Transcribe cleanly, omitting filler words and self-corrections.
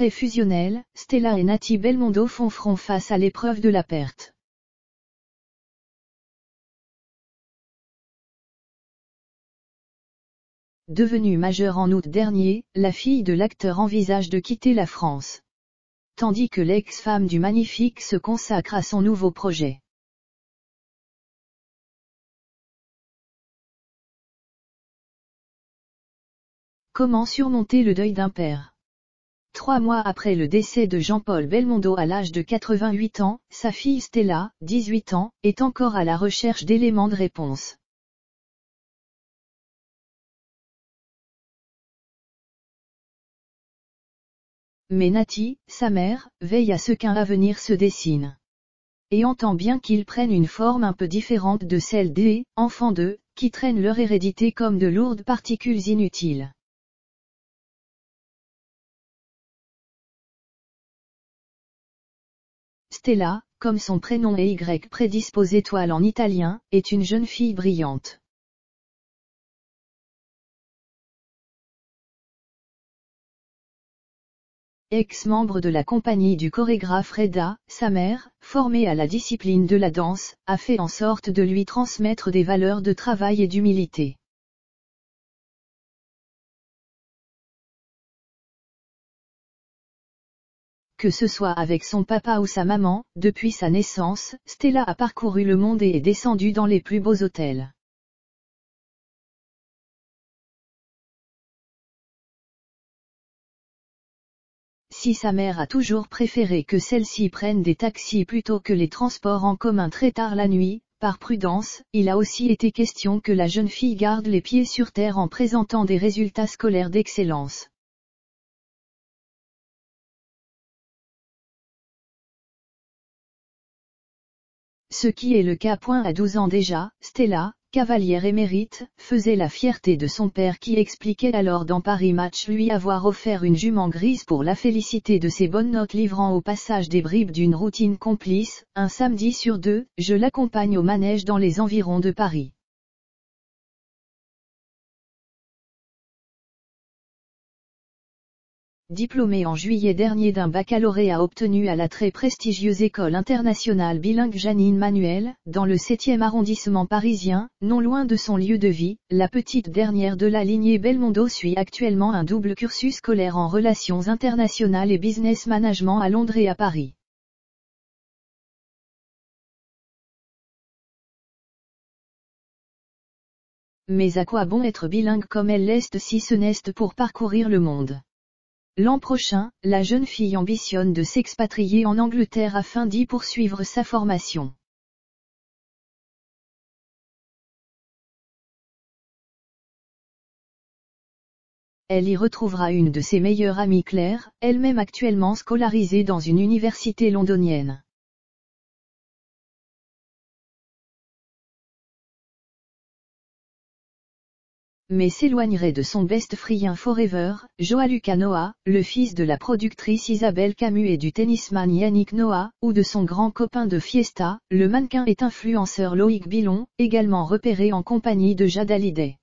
très fusionnelle, Stella et Nati Belmondo font front face à l'épreuve de la perte. Devenue majeure en août dernier, la fille de l'acteur envisage de quitter la France. Tandis que l'ex-femme du Magnifique se consacre à son nouveau projet. Comment surmonter le deuil d'un père? 3 mois après le décès de Jean-Paul Belmondo à l'âge de 88 ans, sa fille Stella, 18 ans, est encore à la recherche d'éléments de réponse. Mais Nati, sa mère, veille à ce qu'un avenir se dessine. Et entend bien qu'ils prennent une forme un peu différente de celle des enfants d'eux, qui traînent leur hérédité comme de lourdes particules inutiles. Stella, comme son prénom est Y prédispose étoile en italien, est une jeune fille brillante. Ex-membre de la compagnie du chorégraphe Reda, sa mère, formée à la discipline de la danse, a fait en sorte de lui transmettre des valeurs de travail et d'humilité. Que ce soit avec son papa ou sa maman, depuis sa naissance, Stella a parcouru le monde et est descendue dans les plus beaux hôtels. Si sa mère a toujours préféré que celle-ci prenne des taxis plutôt que les transports en commun très tard la nuit, par prudence, il a aussi été question que la jeune fille garde les pieds sur terre en présentant des résultats scolaires d'excellence. Ce qui est le cas. À 12 ans déjà, Stella, cavalière émérite, faisait la fierté de son père qui expliquait alors dans Paris Match lui avoir offert une jument grise pour la féliciter de ses bonnes notes, livrant au passage des bribes d'une routine complice. Un samedi sur 2, je l'accompagne au manège dans les environs de Paris. Diplômée en juillet dernier d'un baccalauréat obtenu à la très prestigieuse école internationale bilingue Janine Manuel, dans le 7e arrondissement parisien, non loin de son lieu de vie, la petite dernière de la lignée Belmondo suit actuellement un double cursus scolaire en relations internationales et business management à Londres et à Paris. Mais à quoi bon être bilingue comme elle l'est si ce n'est pour parcourir le monde? L'an prochain, la jeune fille ambitionne de s'expatrier en Angleterre afin d'y poursuivre sa formation. Elle y retrouvera une de ses meilleures amies Claire, elle-même actuellement scolarisée dans une université londonienne. Mais s'éloignerait de son best friend forever, Joaluca Noah, le fils de la productrice Isabelle Camus et du tennisman Yannick Noah, ou de son grand copain de Fiesta, le mannequin et influenceur Loïc Billon, également repéré en compagnie de Jade Hallyday.